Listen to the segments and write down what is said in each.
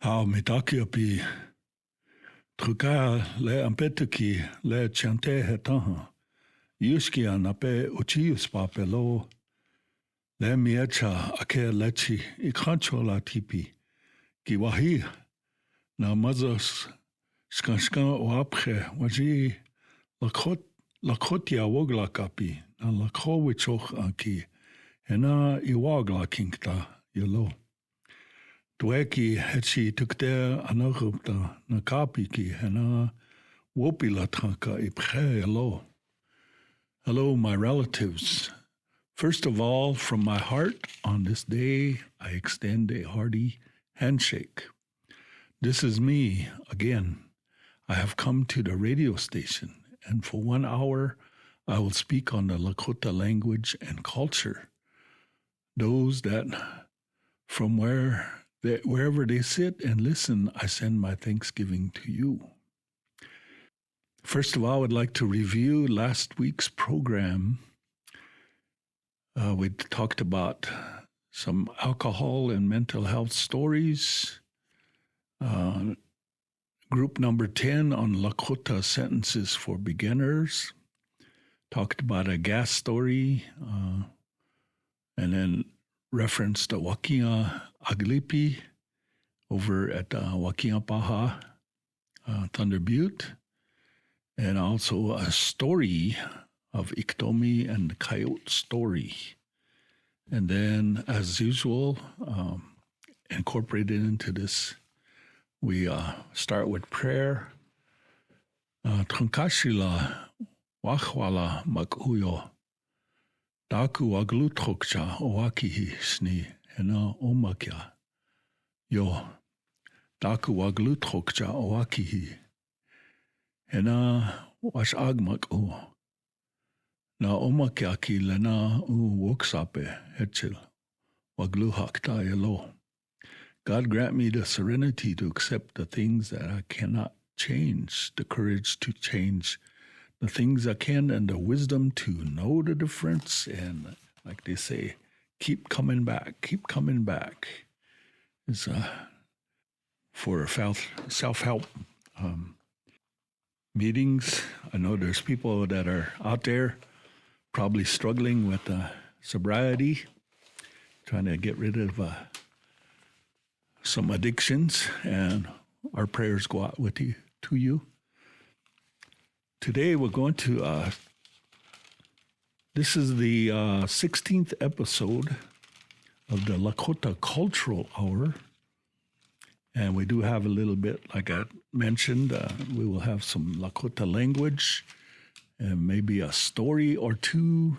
How mitakiapi truka le ampetuki le chante hetaha. Yuski anape uchius papelo le miecha ake lechi ikhancho la tipi ki wahi na mazos skanskan oapche waji lakotia wogla kapi na lakho wichoch anki hena iwagla kinkta yelo. Dweki hetsi tukte anarupta na kapi ki hena wopila tanka ipche yelo. Hello, my relatives. First of all, from my heart, on this day, I extend a hearty handshake. This is me again. I have come to the radio station, and for 1 hour, I will speak on the Lakota language and culture. Those that from wherever they sit and listen, I send my thanksgiving to you. First of all, I would like to review last week's program. We talked about some alcohol and mental health stories. Group number 10 on Lakota sentences for beginners. Talked about a gas story, and then referenced the Wakia Aglipi over at Wakia Paha, Thunder Butte. And also a story of Iktomi and the Coyote story. And then, as usual, incorporated into this, we start with prayer. Trankashila wachwala makuyo. Daku aglutrokcha owakihi sni hena omakya. Yo. Daku aglutrokcha owakihi. Hena wash agmak u. Na omakyaki lena u woksape hetchil. Waglu hakta yelo. God grant me the serenity to accept the things that I cannot change, the courage to change the things I can, and the wisdom to know the difference. And like they say, keep coming back. It's for self-help meetings. I know there's people that are out there probably struggling with sobriety, trying to get rid of some addictions, and our prayers go out with you, to you. Today we're going to, this is the 16th episode of the Lakota Cultural Hour. And we do have a little bit, like I mentioned, we will have some Lakota language and maybe a story or two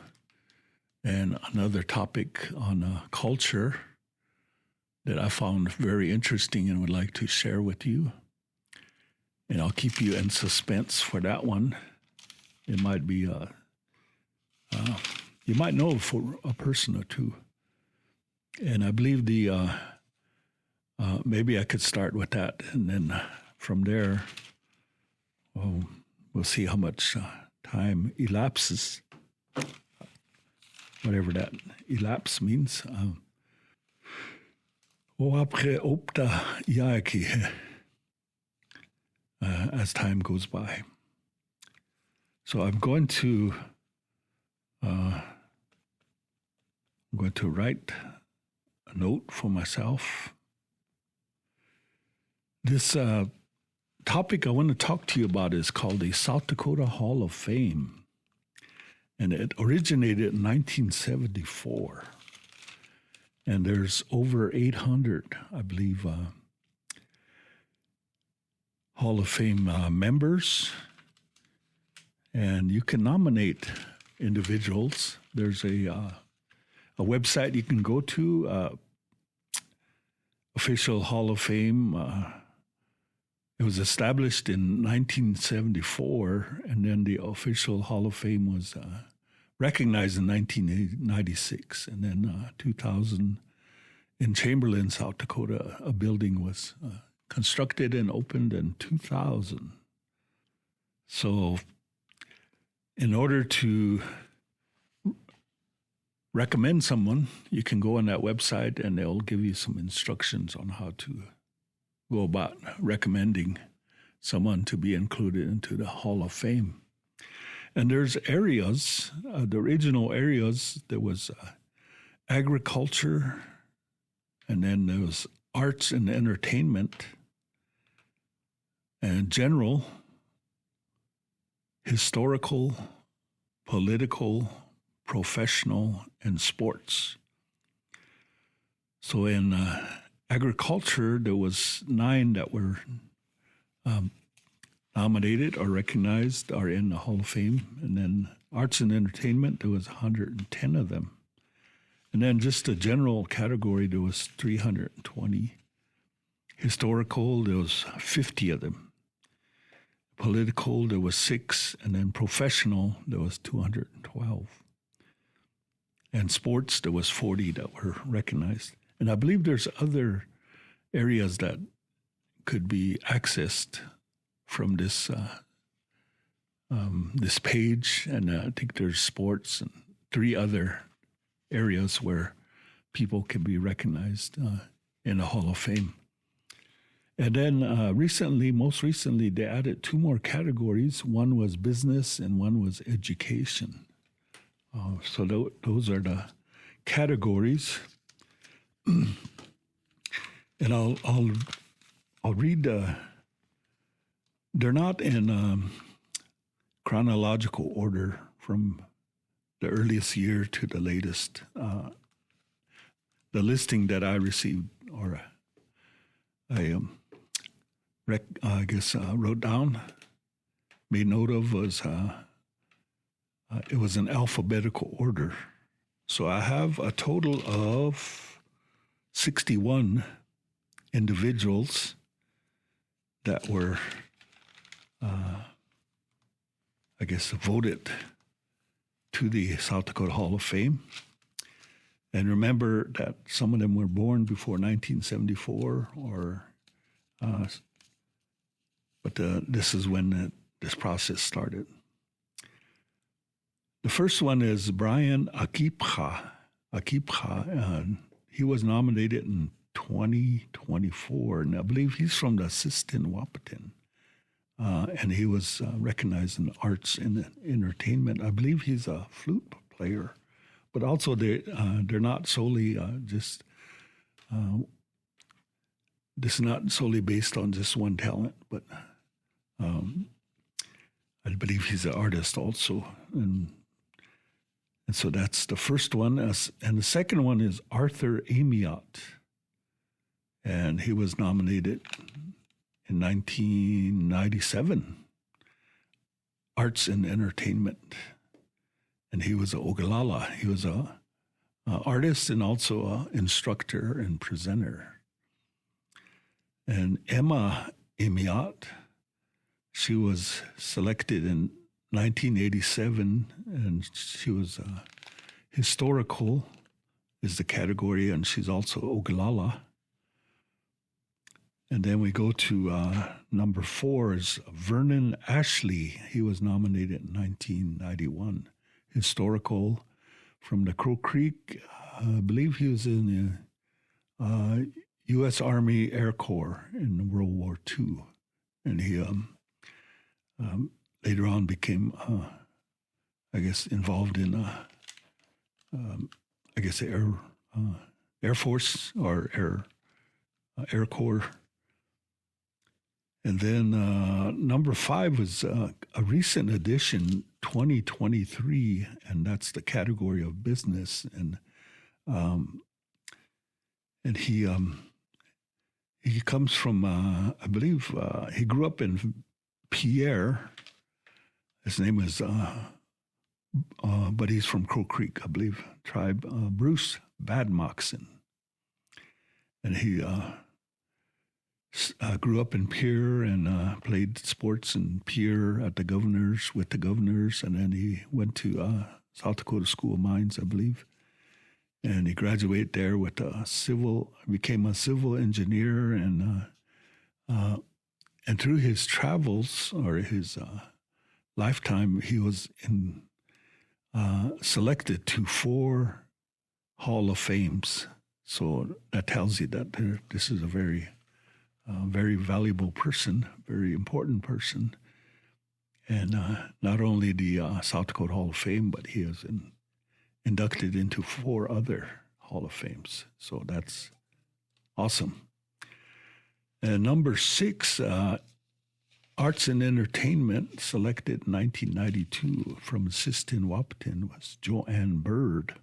and another topic on culture that I found very interesting and would like to share with you. And I'll keep you in suspense for that one. It might be, you might know for a person or two. And I believe maybe I could start with that, and then from there, we'll see how much time elapses, whatever that elapse means. As time goes by. So I'm going to write a note for myself. This topic I want to talk to you about is called the South Dakota Hall of Fame. And it originated in 1974. And there's over 800, I believe, Hall of Fame members. And you can nominate individuals. There's a website you can go to, official Hall of Fame. It was established in 1974, and then the official Hall of Fame was recognized in 1996. And then 2000, in Chamberlain, South Dakota, a building was constructed and opened in 2000. So in order to recommend someone, you can go on that website and they'll give you some instructions on how to go about recommending someone to be included into the Hall of Fame. And there's areas, the original areas, there was agriculture, and then there was arts and entertainment, and general, historical, political, professional, and sports. So in agriculture, there was 9 that were nominated or recognized or in the Hall of Fame. And then arts and entertainment, there was 110 of them. And then just the general category, there was 320. Historical, there was 50 of them. Political, there was 6. And then professional, there was 212. And sports, there was 40 that were recognized. And I believe there's other areas that could be accessed from this this page, and I think there's sports and 3 other areas where people can be recognized in the Hall of Fame. And then most recently, they added 2 more categories. One was business and one was education. So those are the categories. And I'll read. They're not in chronological order from the earliest year to the latest. The listing that I received, or I wrote down, made note of, was it was in alphabetical order. So I have a total of 61 individuals that were, voted to the South Dakota Hall of Fame. And remember that some of them were born before 1974, but this is when this process started. The first one is Brian KIPI. He was nominated in 2024, and I believe he's from the Sistine Wahpeton. And he was recognized in arts and entertainment. I believe he's a flute player, but also they're not solely this is not solely based on just one talent, but I believe he's an artist also. And so that's the first one. And the second one is Arthur Amiot. And he was nominated in 1997, Arts and Entertainment. And he was an Oglala. He was an artist and also an instructor and presenter. And Emma Amiot, she was selected in 1987, and she was historical is the category, and she's also Oglala. And then we go to number 4 is Vernon Ashley. He was nominated in 1991. Historical from the Crow Creek. I believe he was in the U.S. Army Air Corps in World War II. And he later on became, involved in, Air Force or Air Corps. And then number 5 was a recent addition, 2023, and that's the category of business. And he comes from, I believe, he grew up in Pierre. His name is, but he's from Crow Creek, I believe, tribe, Bruce Badmoxon. And he grew up in Pierre and played sports in Pierre with the governors, and then he went to South Dakota School of Mines, I believe, and he graduated there with became a civil engineer, and through his travels or his lifetime, he was selected to 4 Hall of Fames. So that tells you that this is a very a very valuable person, very important person. And not only the South Dakota Hall of Fame, but he is inducted into 4 other Hall of Fames. So that's awesome. And number 6, Arts and Entertainment, selected in 1992 from Sistine Wapitin, was Joanne Bird.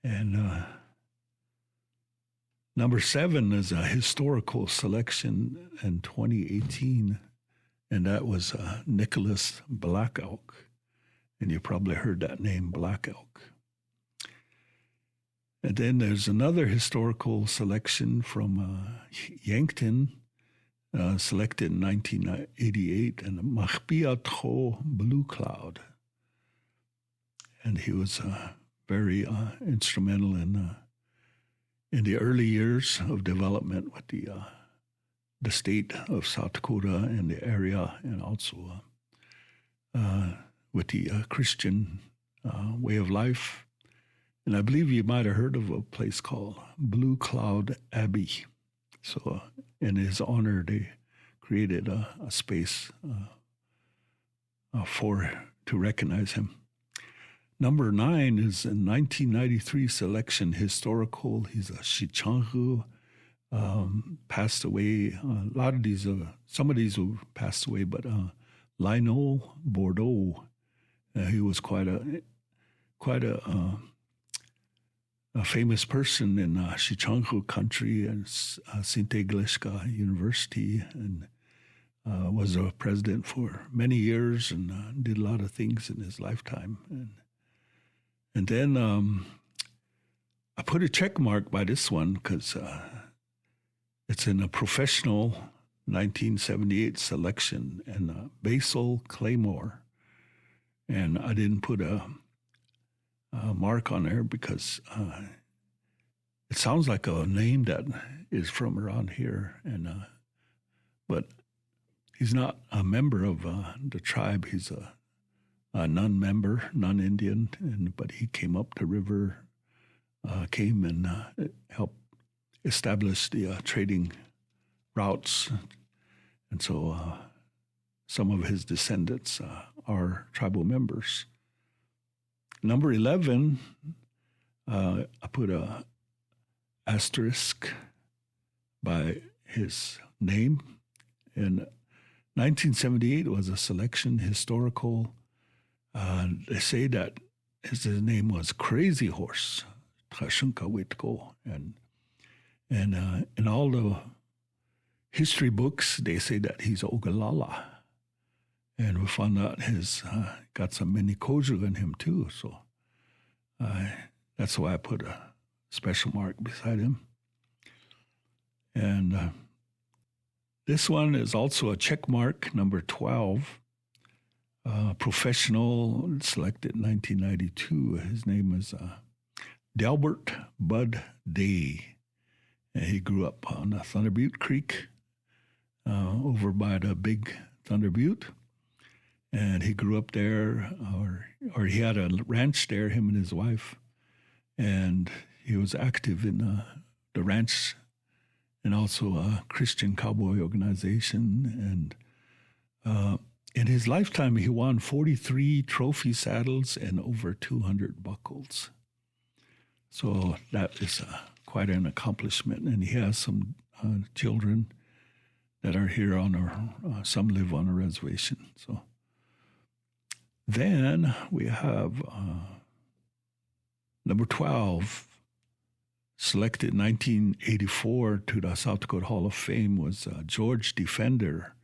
And number 7 is a historical selection in 2018, and that was Nicholas Black Elk. And you probably heard that name, Black Elk. And then there's another historical selection from Yankton, selected in 1988, and Mahbia Tho Blue Cloud. And he was very instrumental in the early years of development with the state of South Dakota and the area, and also with the Christian way of life. And I believe you might have heard of a place called Blue Cloud Abbey. So in his honor, they created a space to recognize him. Number 9 is a 1993 selection, historical. He's a Shichanghu, passed away. A lot of these, some of these have passed away, but Lionel Bordeaux, he was quite a famous person in Shichanghu country and Sinte Glishka University, and was a president for many years and did a lot of things in his lifetime. And then I put a check mark by this one because it's in a professional 1978 selection, and Basil Claymore. And I didn't put a mark on there because it sounds like a name that is from around here, and but he's not a member of the tribe. He's a non-member, non-Indian, but he came up the river, came and helped establish the trading routes, and so some of his descendants are tribal members. Number 11, I put a asterisk by his name. In 1978 was a selection, historical. They say that his name was Crazy Horse, Tashunka Witko. And in all the history books, they say that he's Ogalala. And we found out he's got some Minikoju in him too. So that's why I put a special mark beside him. And this one is also a check mark, number 12. Professional, selected in 1992. His name is Delbert Bud Day. And he grew up on Thunder Butte Creek over by the big Thunder Butte. And he grew up there, or he had a ranch there, him and his wife. And he was active in the ranch and also a Christian cowboy organization. And in his lifetime, he won 43 trophy saddles and over 200 buckles. So that is quite an accomplishment. And he has some children that are here on some live on a reservation. So then we have number 12, selected in 1984 to the South Dakota Hall of Fame, was George Defender,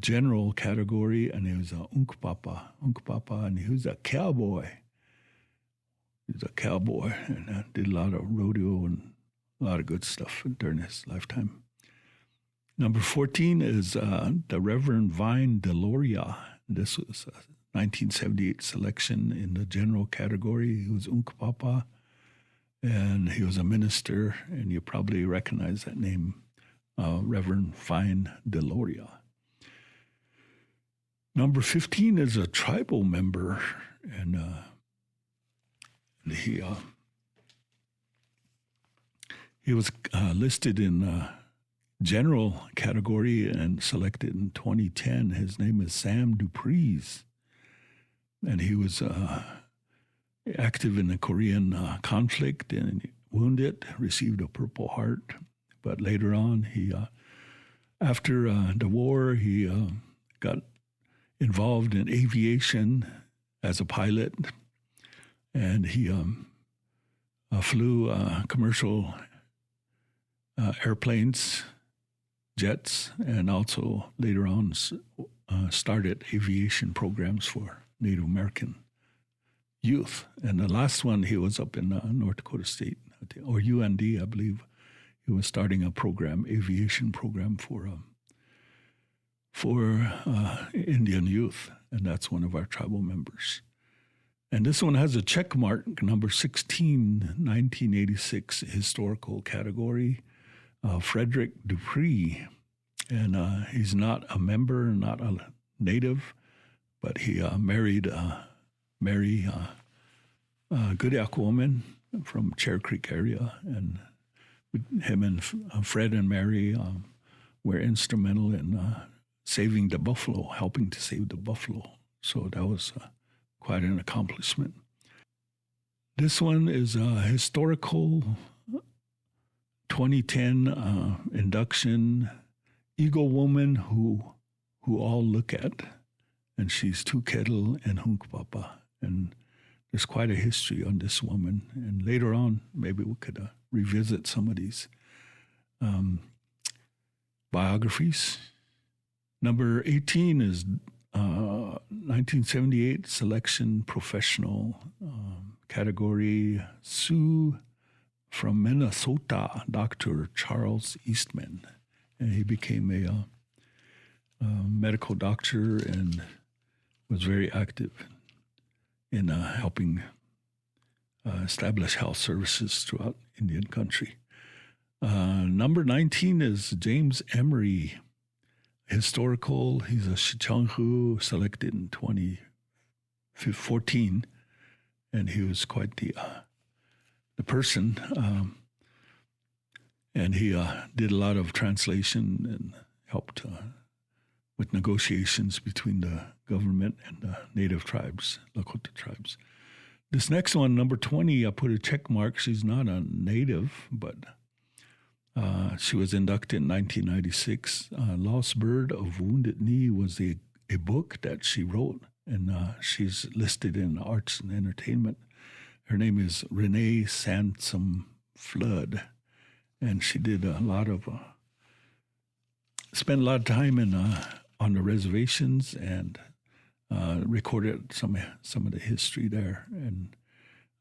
general category, and he was a Unkpapa, and he was a cowboy. He's a cowboy and did a lot of rodeo and a lot of good stuff during his lifetime. Number 14 is the Reverend Vine Deloria. This was a 1978 selection in the general category. He was Unkpapa, and he was a minister, and you probably recognize that name, Reverend Vine Deloria. Number 15 is a tribal member, and He was listed in general category and selected in 2010. His name is Sam Dupreez, and he was active in the Korean conflict and wounded, received a Purple Heart. But later on, after the war, he got involved in aviation as a pilot, and he flew commercial airplanes, jets, and also later on started aviation programs for Native American youth. And the last one, he was up in North Dakota State, or UND, I believe. He was starting a program, aviation program for Indian youth, and that's one of our tribal members. And this one has a check mark, number 16, 1986, historical category, Frederick Dupree. And he's not a member, not a native, but he married Mary Goodiak woman from Chair Creek area, and him and Fred and Mary were instrumental in saving the buffalo, helping to save the buffalo. So that was quite an accomplishment. This one is a historical 2010 induction, Eagle Woman who all look at, and she's Tuketl and Hunkpapa. And there's quite a history on this woman. And later on, maybe we could revisit some of these biographies. Number 18 is 1978 selection professional category, Sioux from Minnesota, Dr. Charles Eastman. And he became a medical doctor and was very active in helping establish health services throughout Indian country. Number 19 is James Emery, historical. He's a Shichanghu, selected in 2014, and he was quite the person. And he did a lot of translation and helped with negotiations between the government and the native tribes, Lakota tribes. This next one, number 20, I put a check mark. She's not a native, but she was inducted in 1996. Lost Bird of Wounded Knee was a book that she wrote, and she's listed in Arts and Entertainment. Her name is Renee Sansom Flood, and she did spent a lot of time on the reservations and recorded some of the history there, and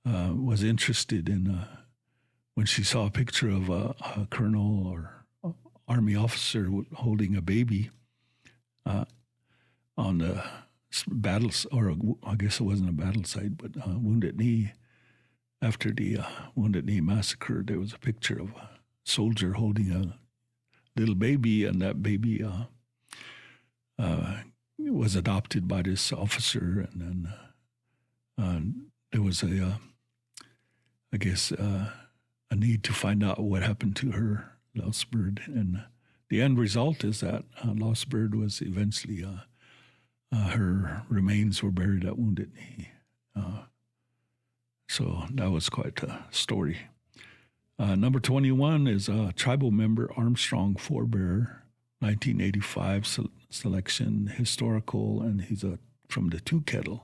was interested in when she saw a picture of a colonel or army officer holding a baby on the battles, or I guess it wasn't a battle site, but Wounded Knee. After the Wounded Knee massacre, there was a picture of a soldier holding a little baby, and that baby was adopted by this officer, and then there was a need to find out what happened to her, Lost Bird, and the end result is that Lost Bird was eventually her remains were buried at Wounded Knee. So that was quite a story. Number 21 is a tribal member, Armstrong Forebear, 1985 selection, historical, and he's from the Tuketl,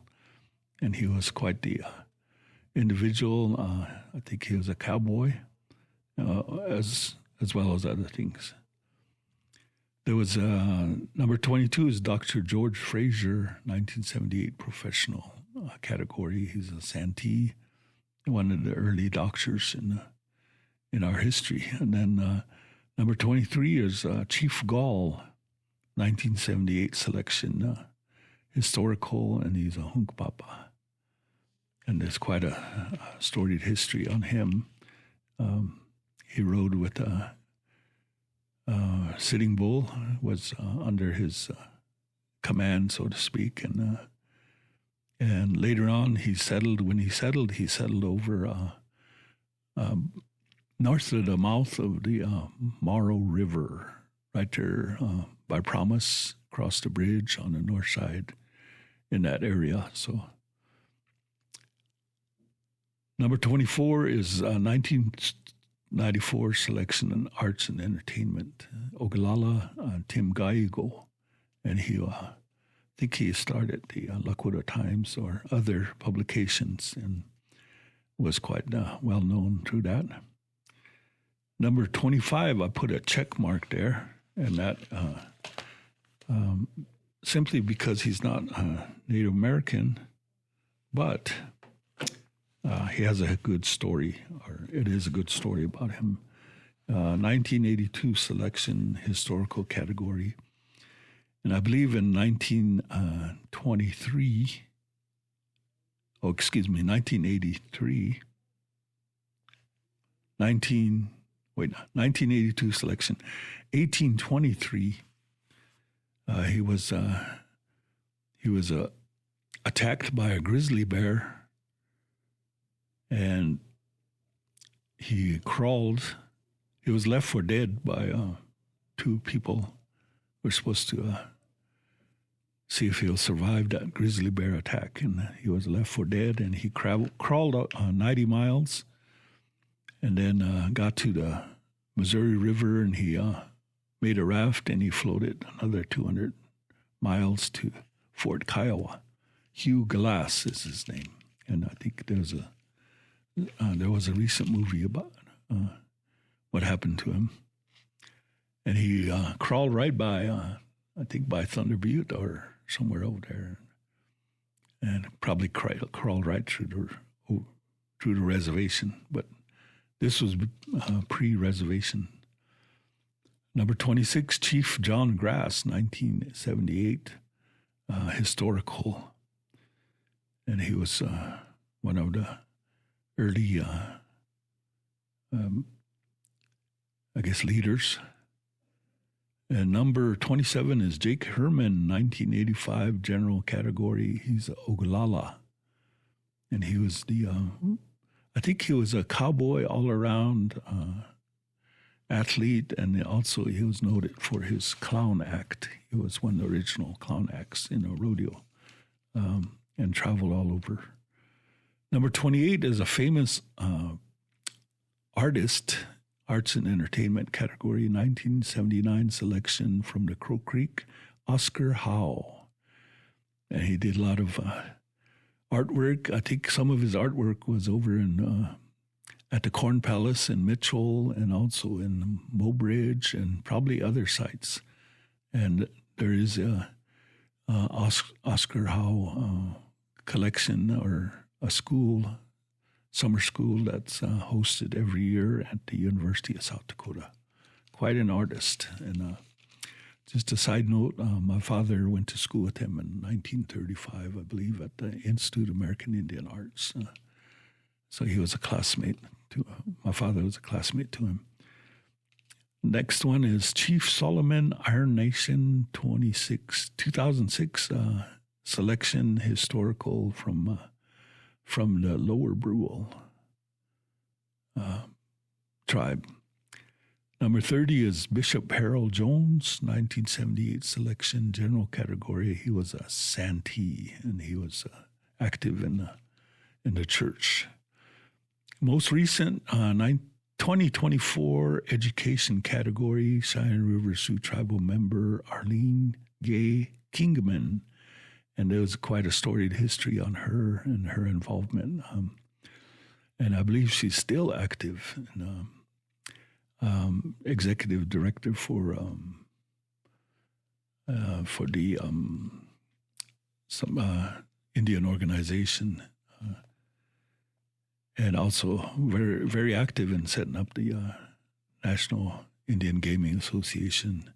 and he was quite the individual. I think he was a cowboy, as well as other things. There was number 22 is Dr. George Frazier, 1978 professional category. He's a Santee, one of the early doctors in our history. And then number 23 is Chief Gall, 1978 selection, historical, and he's a Hunkpapa. And there's quite a storied history on him. He rode with Sitting Bull, was under his command, so to speak, and later on he settled over north of the mouth of the Morrow River, right there by Promise, across the bridge on the north side in that area. So number 24 is 1994 selection in arts and entertainment. Ogallala Tim Gallego, and he I think he started the Lakota Times or other publications and was quite well known through that. Number 25, I put a check mark there, and that simply because he's not Native American, but he has a good story, or it is a good story about him. 1982 selection, historical category. And I believe in 1983, 1983, 1982 selection, 1823, he was attacked by a grizzly bear, and he crawled. He was left for dead by two people. We're supposed to see if he'll survive that grizzly bear attack, and he was left for dead. And he crawled out 90 miles, and then got to the Missouri River, and he made a raft, and he floated another 200 miles to Fort Kiowa. Hugh Glass is his name, and I think there was a recent movie about what happened to him. And he crawled right by, I think by Thunder Butte or somewhere over there, and probably crawled right through the reservation. But this was pre-reservation. Number 26, Chief John Grass, 1978, historical. And he was one of the early, leaders. And number 27 is Jake Herman, 1985, general category. He's Ogallala. And he was I think he was a cowboy all-around athlete, and also he was noted for his clown act. He was one of the original clown acts in a rodeo, and traveled all over. Number 28 is a famous artist, arts and entertainment category, 1979 selection from the Crow Creek, Oscar Howe. And he did a lot of artwork. I think some of his artwork was over in at the Corn Palace in Mitchell, and also in Mobridge, and probably other sites. And there is a Oscar Howe collection, or a school, summer school that's hosted every year at the University of South Dakota. Quite an artist. And just a side note, my father went to school with him in 1935, I believe, at the Institute of American Indian Arts. So he was a classmate. My father was a classmate to him. Next one is Chief Solomon, Iron Nation, 2006 selection, historical from the Lower Brule tribe. Number 30 is Bishop Harold Jones, 1978 selection, general category. He was a Santee, and he was active in the church. Most recent, 2024 education category, Cheyenne River Sioux tribal member Arlene Gay Kingman. And there was quite a storied history on her and her involvement. And I believe she's still active, and executive director for the some Indian organization, and also very, very active in setting up the National Indian Gaming Association.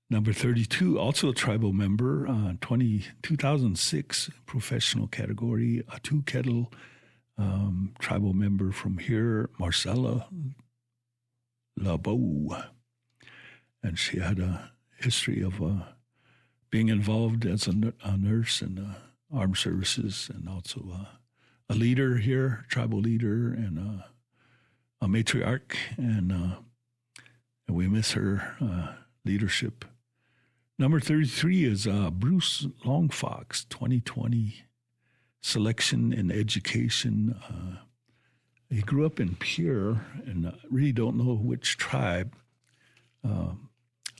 Number 32, also a tribal member, 2006 professional category, a two-kettle tribal member from here, Marcella LaBeau. And she had a history of being involved as a nurse in armed services, and also a leader here, tribal leader, and a matriarch, and we miss her leadership. Number 33 is Bruce Longfox, 2020 selection in education. He grew up in Pure, and really don't know which tribe,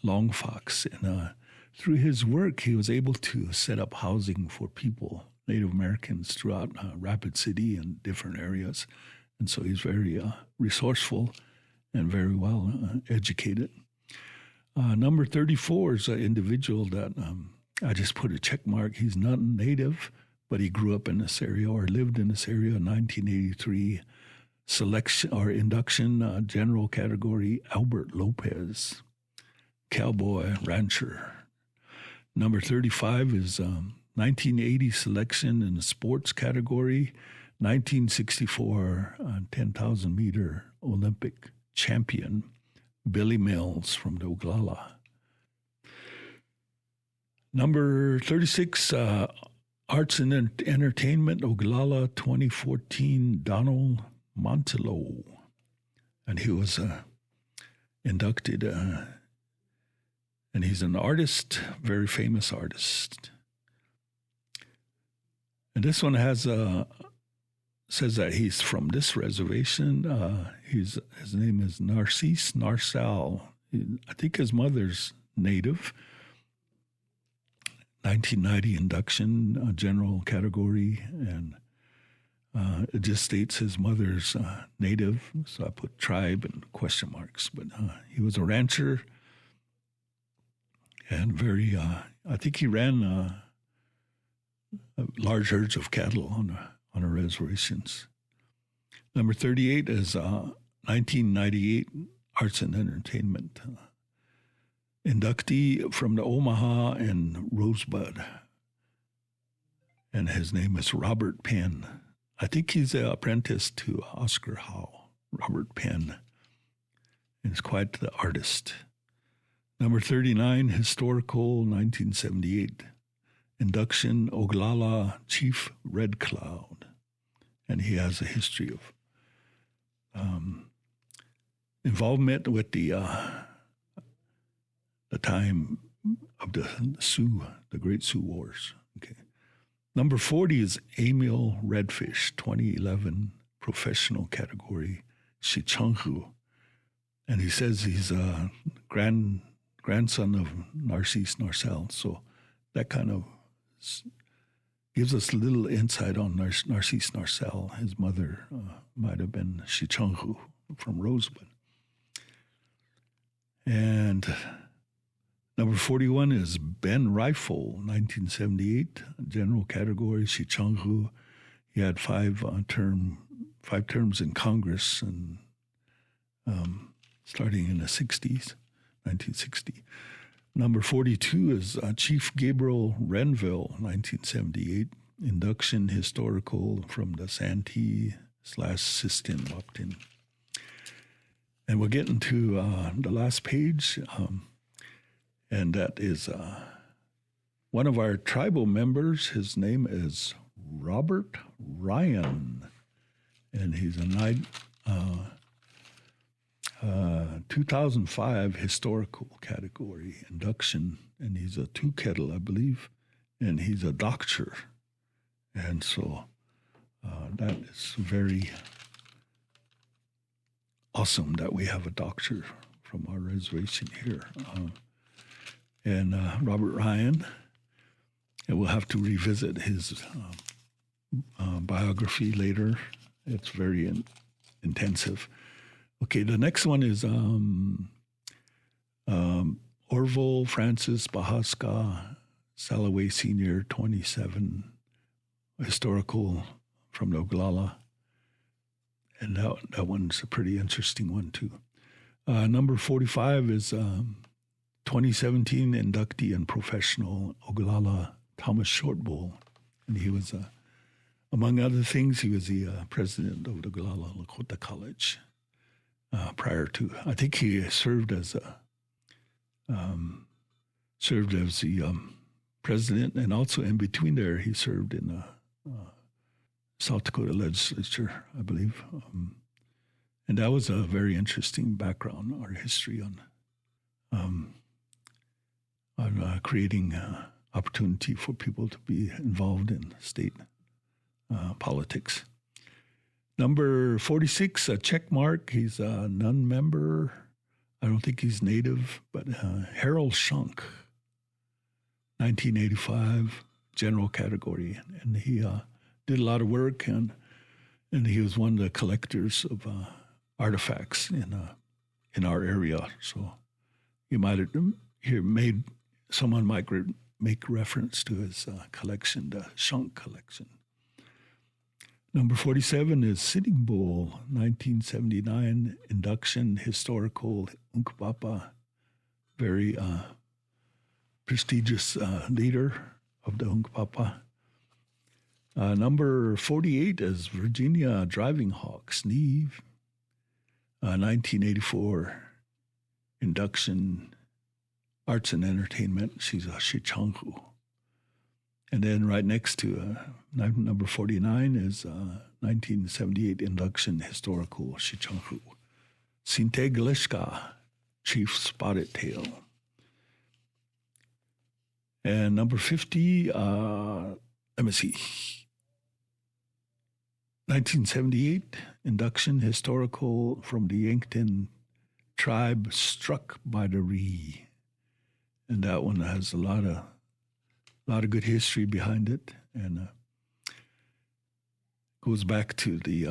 Longfox. And through his work, he was able to set up housing for people, Native Americans, throughout Rapid City and different areas. And so he's very resourceful and very well educated. Number 34 is an individual that I just put a check mark. He's not native, but he grew up in this area or lived in this area in 1983. Selection or induction, general category, Albert Lopez, cowboy, rancher. Number 35 is 1980 selection in the sports category, 1964 10,000 meter Olympic champion, Billy Mills from the Oglala. Number 36, Arts and Entertainment, Oglala 2014, Donald Montello. And he was inducted, and he's an artist, very famous artist. And this one has says that he's from this reservation. His name is Narcisse Narcel. I think his mother's native. 1990 induction, general category, and it just states his mother's native, so I put tribe and question marks. But he was a rancher and very, I think he ran large herds of cattle on our reservations. Number 38 is 1998 Arts and Entertainment. Inductee from the Omaha and Rosebud. And his name is Robert Penn. I think he's an apprentice to Oscar Howe, Robert Penn. And he's quite the artist. Number 39, Historical, 1978. Induction, Oglala Chief Red Cloud. And he has a history of involvement with the time of the Sioux, the Great Sioux Wars. Okay. Number 40 is Emil Redfish, 2011 professional category, Shichanghu. And he says he's a grandson of Narcisse Narcel. So that kind of gives us a little insight on Narcisse Narcel. His mother might have been Shichanghu from Rosebud. And number 41 is Ben Rifle, 1978, general category, Shichanghu. He had five terms in Congress, and starting in the 60s, 1960. Number 42 is Chief Gabriel Renville, 1978, induction historical from the Santee/Sistine Loptin. And we're getting to the last page. And that is one of our tribal members. His name is Robert Ryan. And he's a 2005 historical category induction. And he's a two kettle, I believe. And he's a doctor. And so that is very awesome that we have a doctor from our reservation here. And Robert Ryan, and we'll have to revisit his biography later. It's very intensive. Okay, the next one is Orville Francis Bahaska, Salaway Senior, 27, historical from the Oglala. And that one's a pretty interesting one, too. Number 45 is 2017 inductee and professional Oglala Thomas Shortbull. And he was, among other things, he was the president of the Oglala Lakota College prior to. I think he served as the president, and also in between there, he served in the South Dakota legislature, I believe. And that was a very interesting background or history on creating opportunity for people to be involved in state politics. Number 46, a check mark. He's a non-member. I don't think he's native, but Harold Shunk, 1985, general category. And he did a lot of work, and he was one of the collectors of artifacts in our area. So you might have someone might make reference to his collection, the Shunk collection. Number 47 is Sitting Bull, 1979, induction, historical, Hunkpapa, very prestigious leader of the Hunkpapa. Number 48 is Virginia Driving Hawk, Sneeve, 1984, induction, arts and entertainment. She's a Shichanghu. And then right next to number 49 is 1978 induction, historical, Shichanghu. Sinte Glishka, Chief Spotted Tail. And number 50, let me see, 1978 induction, historical, from the Yankton tribe, Struck by the Ree. And that one has a lot of good history behind it, and goes back to the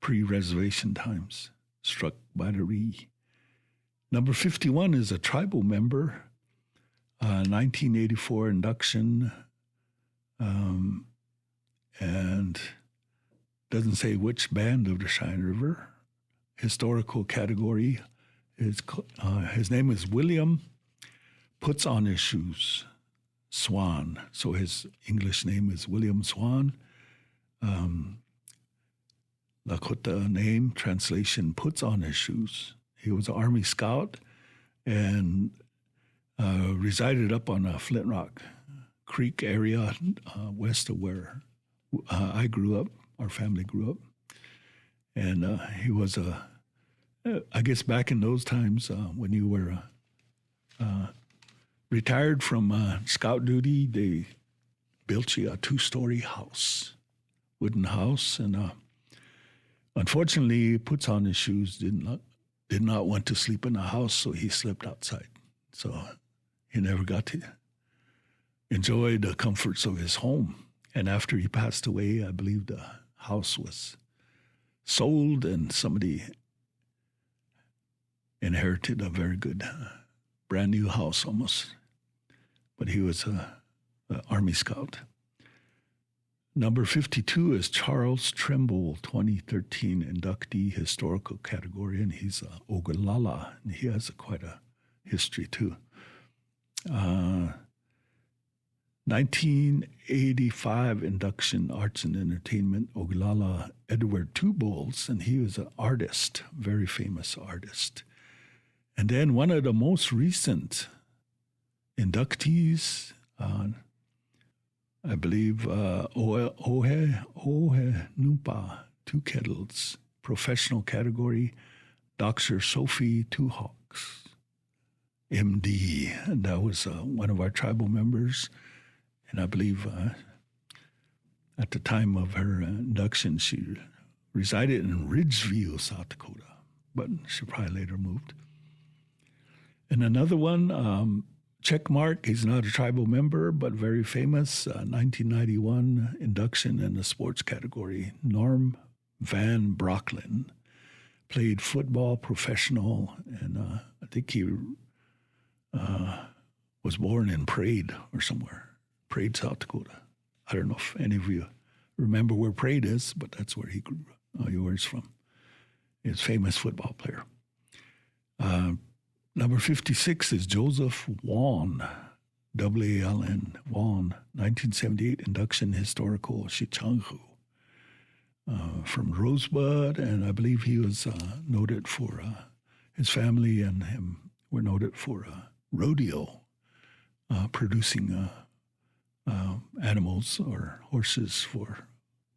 pre-reservation times, Struck by the Ree. Number 51 is a tribal member, 1984 induction, and doesn't say which band of the Cheyenne River. Historical category, his name is William Puts on His Shoes Swan. So his English name is William Swan. Lakota name, translation, Puts on His Shoes. He was an Army scout and resided up on a Flint Rock Creek area west of where I grew up, our family grew up. And he was I guess back in those times when you were retired from scout duty, they built you a 2-story house, wooden house. And unfortunately, Puts on His Shoes did not want to sleep in the house, so he slept outside. So he never got to enjoy the comforts of his home. And after he passed away, I believe the house was sold and somebody inherited a very good brand new house almost. But he was an Army scout. Number 52 is Charles Trimble, 2013 inductee, historical category, and he's Ogallala, and he has quite a history too. 1985 induction, arts and entertainment, Ogallala, Edward Two Bulls, and he was an artist, very famous artist. And then one of the most recent inductees, I believe, Ohe Numpa, Two Kettles, professional category, Dr. Sophie Two Hawks, MD, and that was one of our tribal members. And I believe at the time of her induction, she resided in Ridgeville, South Dakota, but she probably later moved. And another one, Checkmark, he's not a tribal member, but very famous, 1991 induction in the sports category. Norm Van Brocklin played football professional, and I think he was born in Prade or somewhere. Prade, South Dakota. I don't know if any of you remember where Prade is, but that's where he grew up. Where he's from. He's a famous football player. Number 56 is Joseph Wan, W-A-L-N, Wan, 1978 induction, historical, Shichanghu, from Rosebud, and I believe he was noted for, his family and him were noted for rodeo, producing animals or horses for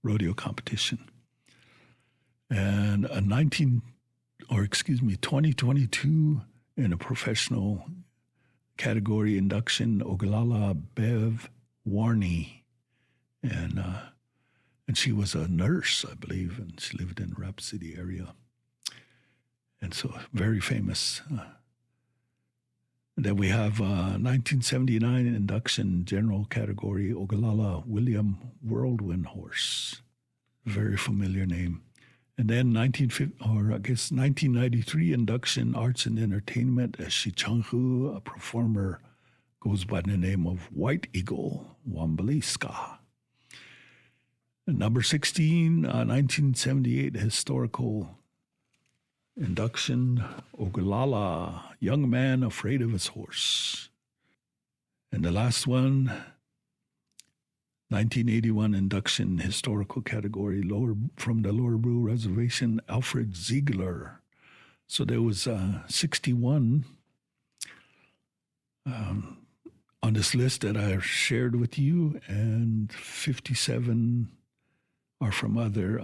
rodeo competition. And 2022 in a professional category induction, Oglala Bev Warney. And she was a nurse, I believe, and she lived in Rapid City area. And so very famous. Then we have 1979 induction general category, Oglala William Whirlwind Horse. Very familiar name. And then 1993 induction arts and entertainment as Shichanghu, a performer, goes by the name of White Eagle Wambaliska. And number 16, 1978 historical induction, Oglala, young man afraid of his horse. And the last one, 1981 induction historical category, from the Lower Brule Reservation, Alfred Ziegler. So there was 61 on this list that I shared with you, and 57 are from other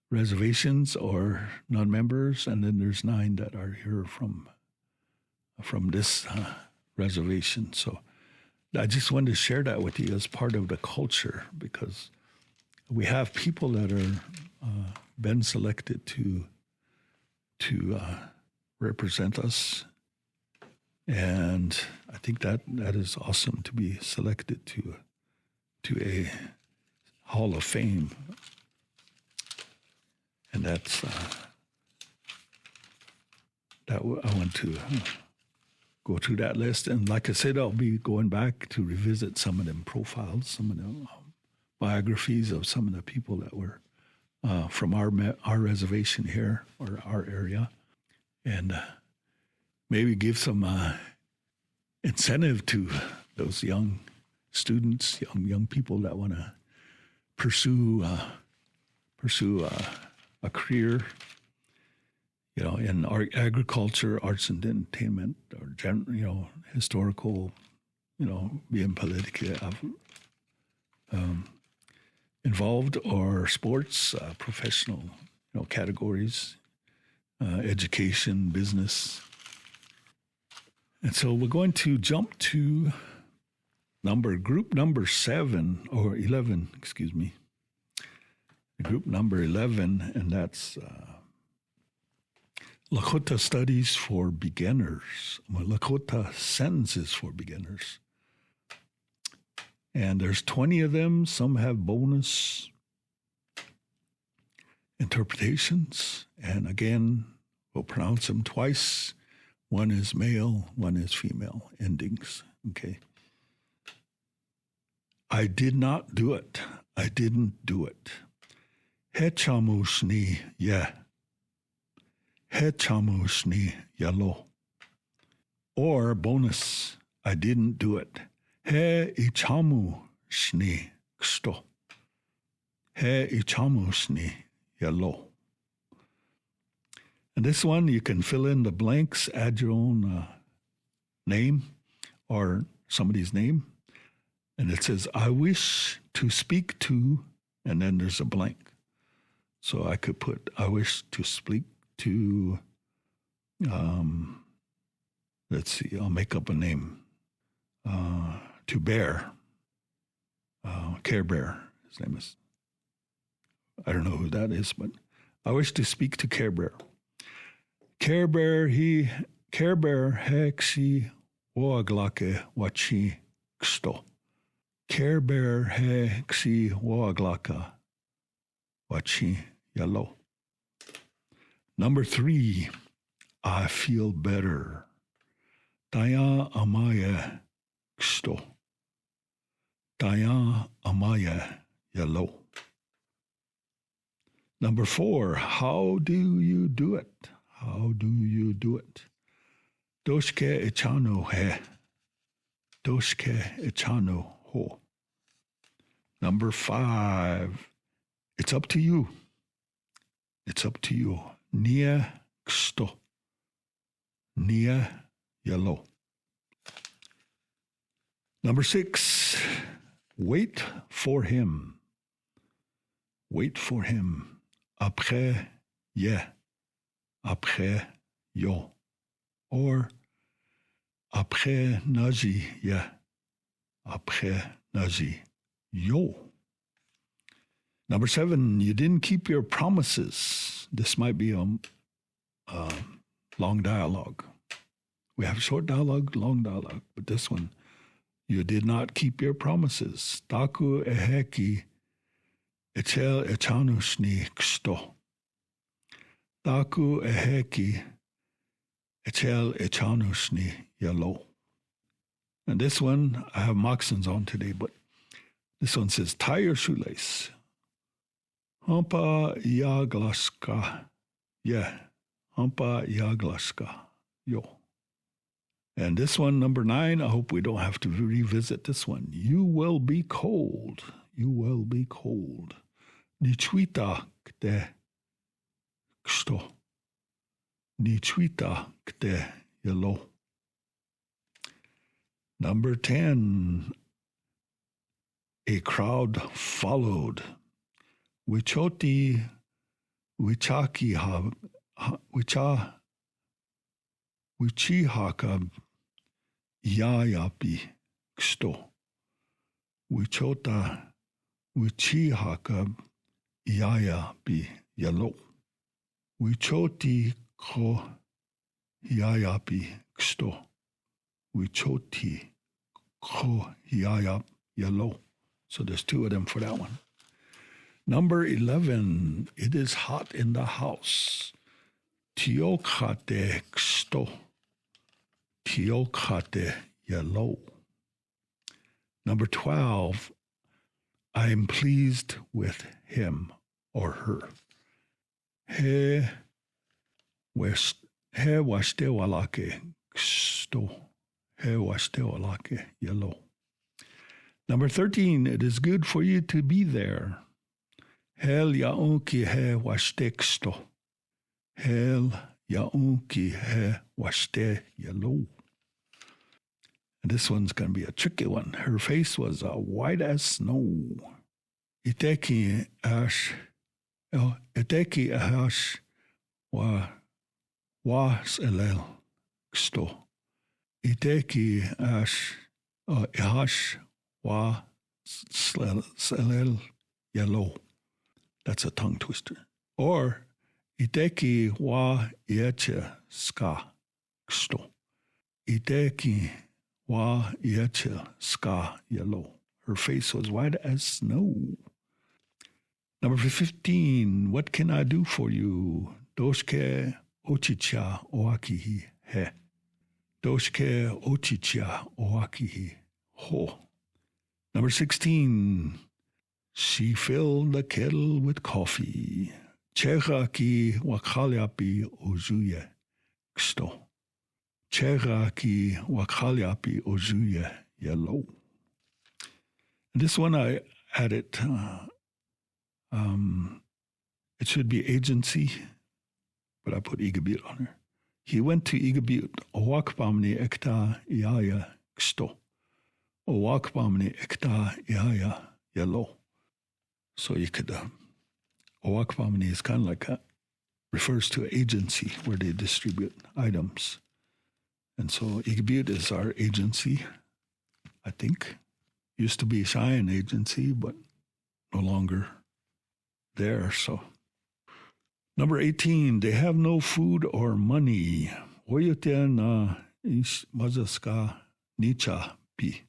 reservations or non-members, and then there's 9 that are here from this reservation. So I just wanted to share that with you as part of the culture, because we have people that are been selected to represent us, and I think that is awesome to be selected to a Hall of Fame. And that's that I want to go through that list. And like I said, I'll be going back to revisit some of them profiles, some of the biographies of some of the people that were from our reservation here, or our area, and maybe give some incentive to those young students, young people that want to pursue a career, in agriculture, arts and entertainment, or historical, being politically involved, or sports, professional, categories, education, business. And so we're going to jump to group number 7 or 11, excuse me. Group number 11, and that's Lakota Studies for Beginners, Lakota Sentences for Beginners. And there's 20 of them. Some have bonus interpretations. And again, we'll pronounce them twice. One is male, one is female endings. Okay. I did not do it. I didn't do it. Hechamushni ya. Hechamushni yalo. Or bonus, I didn't do it. He ichamu shni ksto. He ichamu shni yalo. And this one, you can fill in the blanks, add your own name or somebody's name. And it says, I wish to speak to, and then there's a blank. So I could put, I wish to speak to, let's see, I'll make up a name. To Bear, Care Bear, his name is. I don't know who that is, but I wish to speak to Care Bear. Care Bear hexi oaglake wachi ksto. Care Bear hexi oaglaka wachi yalo. Number 3, I feel better. Daya amaya ksto. Daya amaya yalo. Number 4, how do you do it? How do you do it? Doshke echano he. Doshke echano ho. Number 5, it's up to you. It's up to you. Nia ksto. Nia yalo. Number 6, wait for him. Wait for him. après ye, après yo, or après nazi ye, après nazi yo. Number 7, you didn't keep your promises. This might be a long dialogue. We have short dialogue, long dialogue, but this one, you did not keep your promises. Taku eheki echel echanus ni ksto. Taku eheki echel echanus ni yalo. And this one, I have moccasins on today, but this one says, tie your shoelace. Hampa yaglaska. Yeah. Hampa yaglaska. Yo. And this one, number 9, I hope we don't have to revisit this one. You will be cold. You will be cold. Nichwita kte ksto. Nichwita kte yelo. Number 10, a crowd followed. Wichoti, wichaki ha, wichihaka yayapi ksto. Wichota, wichihaka yayapi yalo. Wichoti ko yayapi ksto. Wichoti ko yayap yalo. So there's 2 of them for that one. Number 11, it is hot in the house. Tiokate ksto. Tiokate yellow. Number 12, I am pleased with him or her. He wastewalake ksto. He wastewalake yellow. Number 13, it is good for you to be there. Hel yaunki he wasteksto. Hel yaunki he waste yellow. And this one's going to be a tricky one. Her face was white as snow. Iteki ash wa elel ksto. Iteki ash wa selel yellow. That's a tongue twister. Or iteki wa yeche ska ksto. Iteki wa yeche ska yellow. Her face was white as snow. Number 15, what can I do for you? Doshke ochicha oakihi he. Doshke ochicha oakihi ho. Number 16, she filled the kettle with coffee. Chega ki wakaliapi ozuye ksto. Chega ki wakaliapi ozuye yellow. And this one I added, it should be agency, but I put Igabut on her. He went to Igabut, owakpamni ekta iaya ksto. Owakpamni ekta iaya yellow. So you could, owakpamni is kind of like refers to agency where they distribute items. And so Igabut is our agency, I think. Used to be Cheyenne agency, but no longer there. So number 18, they have no food or money. Woyote na ish mazaska nicha pi.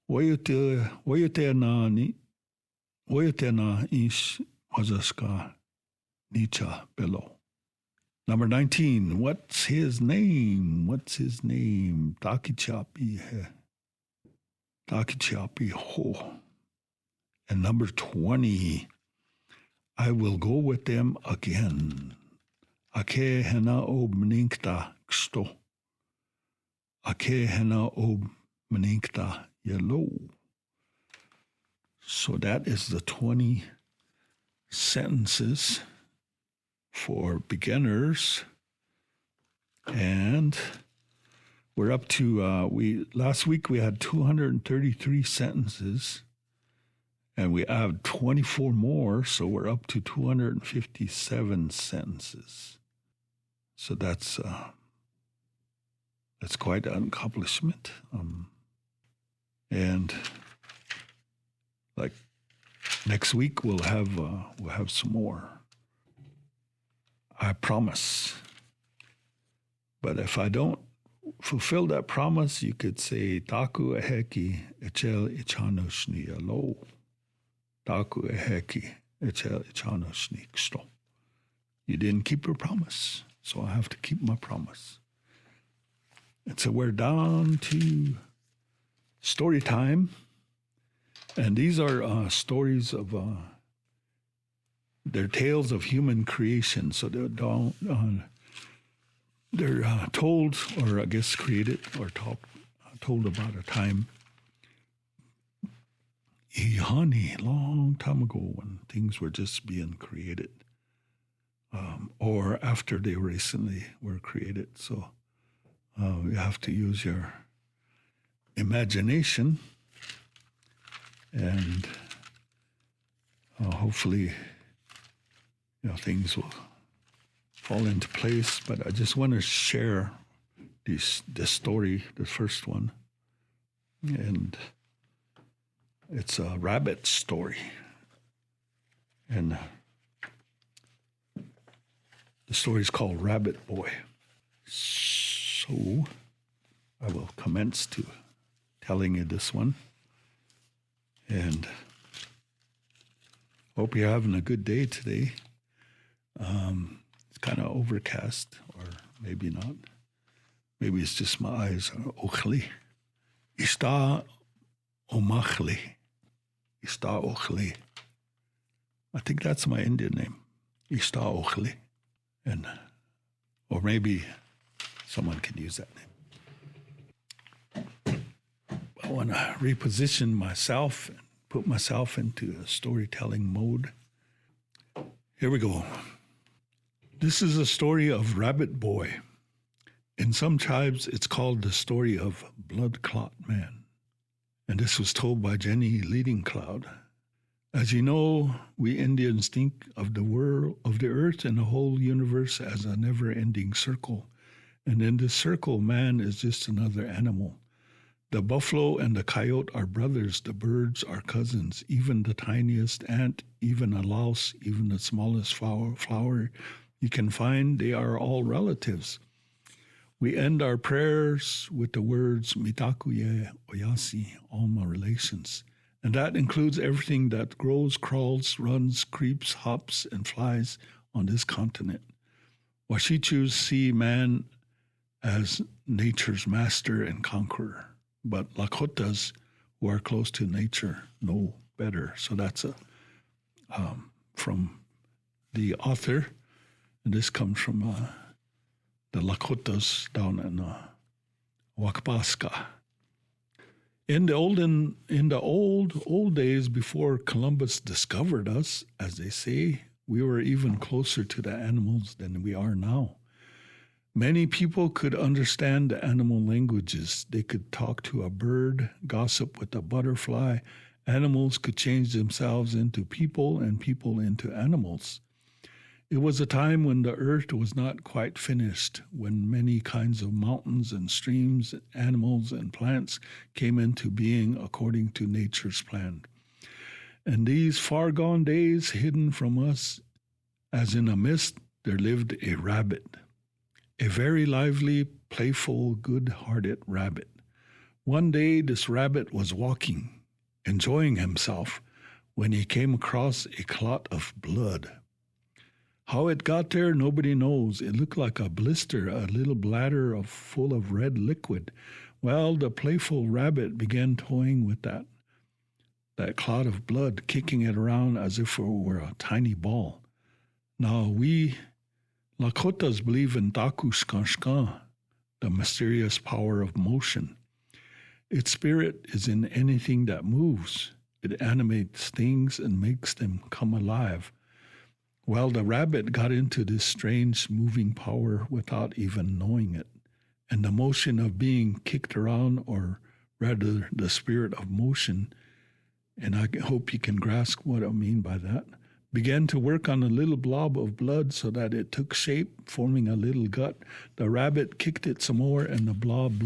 Woyote na ish mazaska nicha below. Number 19, what's his name? What's his name? Takichapi he. Takichapi ho. And number 20, I will go with them again. Ake hena ob mninkta ksto. Ake hena ob mninkta yellow. So that is the 20 sentences for beginners. And we're up to, last week we had 233 sentences. And we add 24 more, so we're up to 257 sentences. So that's quite an accomplishment. And like next week we'll have some more. I promise. But if I don't fulfill that promise, you could say taku eheki echel ichano shni alo. Taku eheki echel ichano shni ksto. You didn't keep your promise, so I have to keep my promise. And so we're down to story time. And these are stories of, they're tales of human creation. So they're told, or I guess created, or told about a time, ihani, long time ago when things were just being created, or after they recently were created. So you have to use your imagination, and hopefully, things will fall into place. But I just want to share this story, the first one, and it's a rabbit story, and the story is called Rabbit Boy. So I will commence to telling you this one, and hope you're having a good day today. It's kind of overcast, or maybe not. Maybe it's just my eyes are ochli. Ista omachli. Ista ochli. I think that's my Indian name. Ista ochli. And, or maybe someone can use that name. I want to reposition myself and put myself into a storytelling mode. Here we go. This is a story of Rabbit Boy. In some tribes, it's called the story of Blood Clot Man. And this was told by Jenny Leading Cloud. As you know, we Indians think of the world, of the earth and the whole universe as a never-ending circle. And in this circle, man is just another animal. The buffalo and the coyote are brothers. The birds are cousins. Even the tiniest ant, even a louse, even the smallest flower you can find, they are all relatives. We end our prayers with the words, Mitakuye Oyasi, all my relations. And that includes everything that grows, crawls, runs, creeps, hops, and flies on this continent. Washichus see man as nature's master and conqueror. But Lakotas, who are close to nature, know better. So that's from the author. And this comes from the Lakotas down in Wakpaska. In the old days, before Columbus discovered us, as they say, we were even closer to the animals than we are now. Many people could understand the animal languages. They could talk to a bird, gossip with a butterfly. Animals could change themselves into people and people into animals. It was a time when the earth was not quite finished, when many kinds of mountains and streams, animals and plants came into being according to nature's plan. In these far-gone days, hidden from us, as in a mist, there lived a rabbit. A very lively, playful, good-hearted rabbit. One day, this rabbit was walking, enjoying himself, when he came across a clot of blood. How it got there, nobody knows. It looked like a blister, a little bladder full of red liquid. Well, the playful rabbit began toying with that clot of blood, kicking it around as if it were a tiny ball. Now, we Lakotas believe in Taku Shkanshkan, the mysterious power of motion. Its spirit is in anything that moves. It animates things and makes them come alive. Well, the rabbit got into this strange moving power without even knowing it. And the motion of being kicked around, or rather the spirit of motion, and I hope you can grasp what I mean by that, began to work on a little blob of blood so that it took shape, forming a little gut. The rabbit kicked it some more, and the blob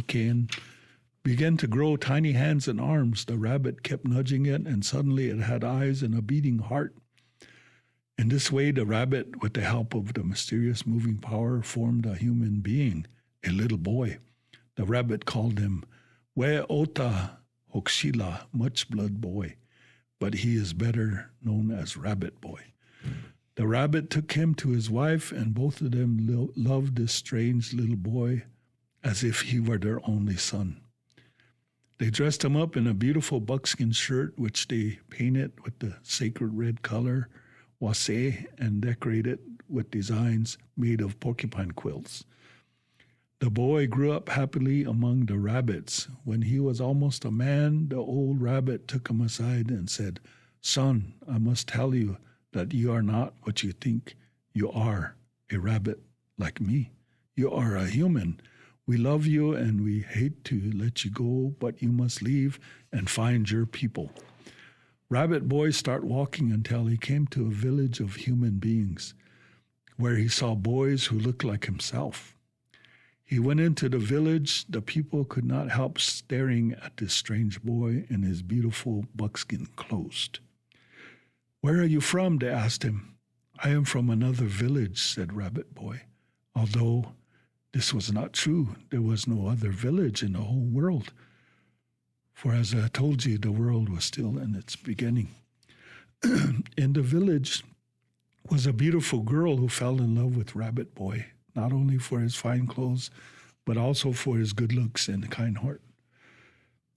began to grow tiny hands and arms. The rabbit kept nudging it, and suddenly it had eyes and a beating heart. In this way, the rabbit, with the help of the mysterious moving power, formed a human being, a little boy. The rabbit called him We'ota Hoxila, Much Blood Boy, but he is better known as Rabbit Boy. The rabbit took him to his wife, and both of them loved this strange little boy as if he were their only son. They dressed him up in a beautiful buckskin shirt, which they painted with the sacred red color, wasé, and decorated with designs made of porcupine quills. The boy grew up happily among the rabbits. When he was almost a man, the old rabbit took him aside and said, "Son, I must tell you that you are not what you think you are, a rabbit like me. You are a human. We love you and we hate to let you go, but you must leave and find your people." Rabbit Boy started walking until he came to a village of human beings, where he saw boys who looked like himself. He went into the village. The people could not help staring at this strange boy in his beautiful buckskin clothes. "Where are you from?" they asked him. "I am from another village," said Rabbit Boy. Although this was not true, there was no other village in the whole world. For as I told you, the world was still in its beginning. In the village was a beautiful girl who fell in love with Rabbit Boy, not only for his fine clothes, but also for his good looks and kind heart.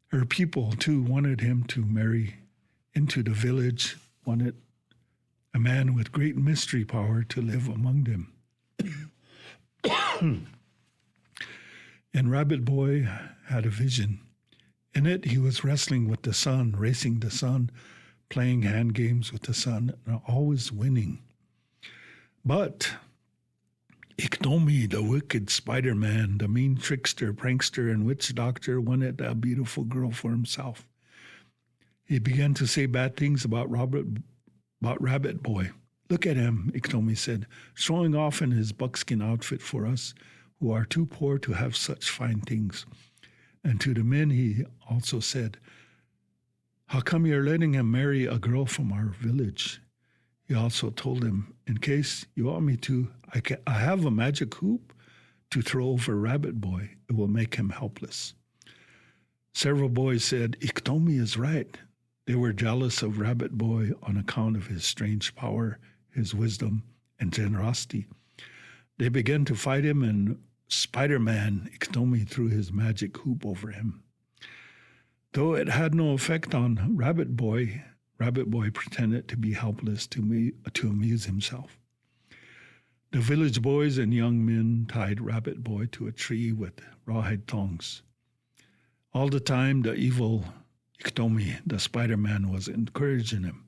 Her people, too, wanted him to marry into the village, wanted a man with great mystery power to live among them. And Rabbit Boy had a vision. In it, he was wrestling with the sun, racing the sun, playing hand games with the sun, and always winning. But Iktomi, the wicked Spider-Man, the mean trickster, prankster, and witch doctor, wanted a beautiful girl for himself. He began to say bad things about Rabbit Boy. "Look at him," Iktomi said, "showing off in his buckskin outfit for us, who are too poor to have such fine things." And to the men he also said, "How come you're letting him marry a girl from our village?" He also told him, "In case you want me to, I have a magic hoop to throw over Rabbit Boy. It will make him helpless." Several boys said, "Iktomi is right." They were jealous of Rabbit Boy on account of his strange power, his wisdom, and generosity. They began to fight him, and Spider-Man, Iktomi, threw his magic hoop over him. Though it had no effect on Rabbit Boy pretended to be helpless to amuse himself. The village boys and young men tied Rabbit Boy to a tree with rawhide thongs. All the time, the evil Iktomi, the Spider-Man, was encouraging him.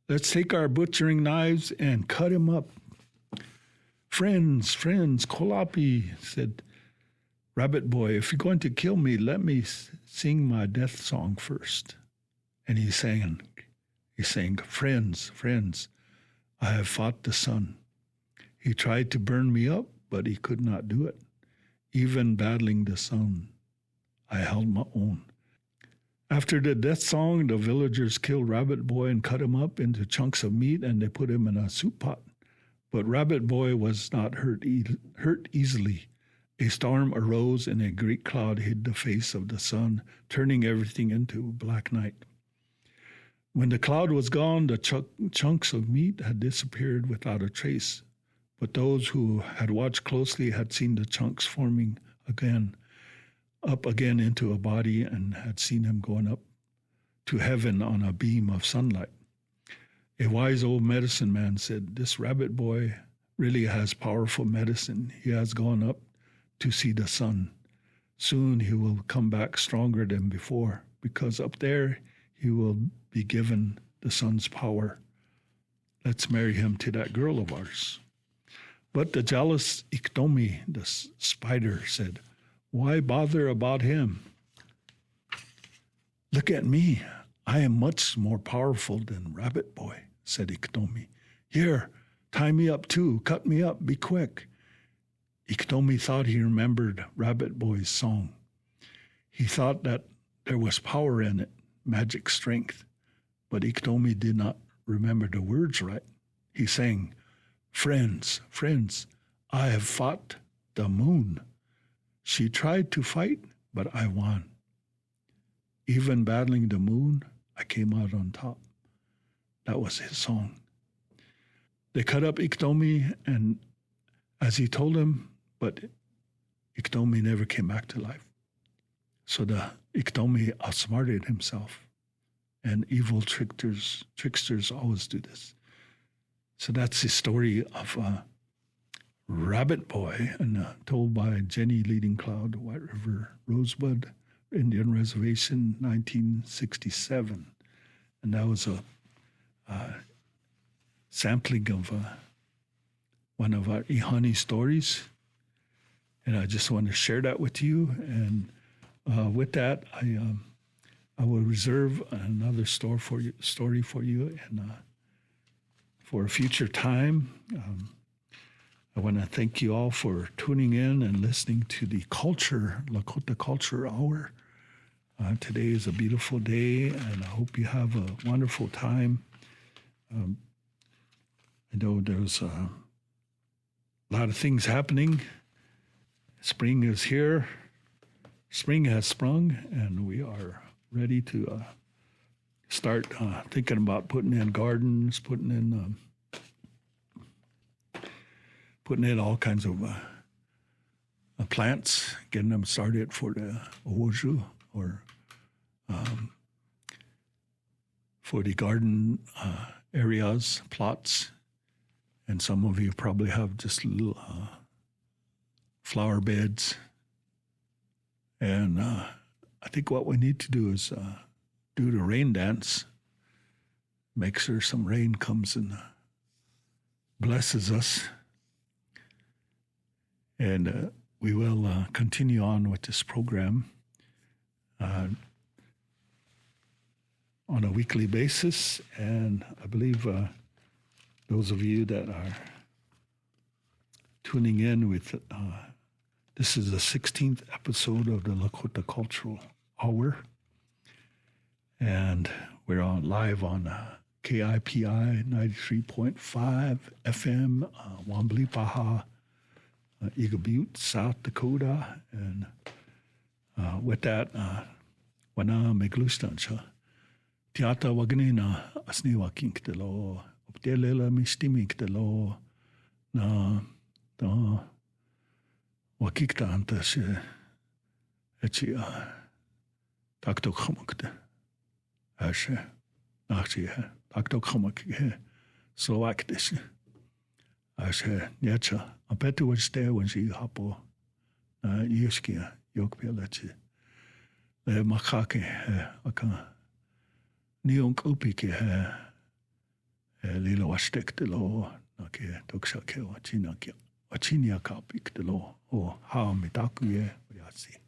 "Let's take our butchering knives and cut him up." Friends, Kolapi," said Rabbit Boy, "if you're going to kill me, let me sing my death song first." And he sang, friends, I have fought the sun. He tried to burn me up, but he could not do it. Even battling the sun, I held my own. After the death song, the villagers killed Rabbit Boy and cut him up into chunks of meat, and they put him in a soup pot. But Rabbit Boy was not hurt easily. A storm arose, and a great cloud hid the face of the sun, turning everything into black night. When the cloud was gone, the chunks of meat had disappeared without a trace. But those who had watched closely had seen the chunks forming up again into a body, and had seen him going up to heaven on a beam of sunlight. A wise old medicine man said, "This Rabbit Boy really has powerful medicine. He has gone up to see the sun. Soon he will come back stronger than before, because up there he will be given the sun's power. Let's marry him to that girl of ours." But the jealous Iktomi, the spider, said, "Why bother about him? Look at me. I am much more powerful than Rabbit Boy, said Iktomi. Here, tie me up too, cut me up, be quick. Iktomi thought he remembered Rabbit Boy's song. He thought that there was power in it, magic strength, but Iktomi did not remember the words right. He sang, friends, friends, I have fought the moon. She tried to fight, but I won. Even battling the moon, I came out on top. That was his song. They cut up Iktomi, and as he told him, but Iktomi never came back to life. So the Iktomi outsmarted himself, and evil tricksters always do this. So that's the story of Rabbit Boy, and told by Jenny Leading Cloud, White River Rosebud Indian Reservation, 1967. And that was a sampling of one of our Ihani stories. And I just want to share that with you. And with that, I will reserve another story for you, and for a future time. I want to thank you all for tuning in and listening to the Lakota Culture Hour. Today is a beautiful day, and I hope you have a wonderful time. I know there's a lot of things happening. Spring is here. Spring has sprung, and we are ready to start thinking about putting in gardens, putting in all kinds of plants, getting them started for the Owoju, or for the garden areas, plots. And some of you probably have just little flower beds. And I think what we need to do is do the rain dance, make sure some rain comes and blesses us. And we will continue on with this program on a weekly basis. And I believe those of you that are tuning in with, this is the 16th episode of the Lakota Cultural Hour. And we're live on KIPI 93.5 FM, Wamblipaha, Eagle Butte, South Dakota. And with that, wana meglustancha. Tiata wagnina asniwa kinktelo, optelela mistimikelo, na wakikta antashe, echi taktok hamakte. Ashe, nachie, taktok hamakhe, Slovak dish. Ashe, nyacha, a better was there when she hapo, Yuskia, Yokpialachi. Le makake, aka, Nion Kopike, Lilo Wastek de lo, Nake, Toksake, Wachinia Kapik de lo, or how Mitakuye, Yasi.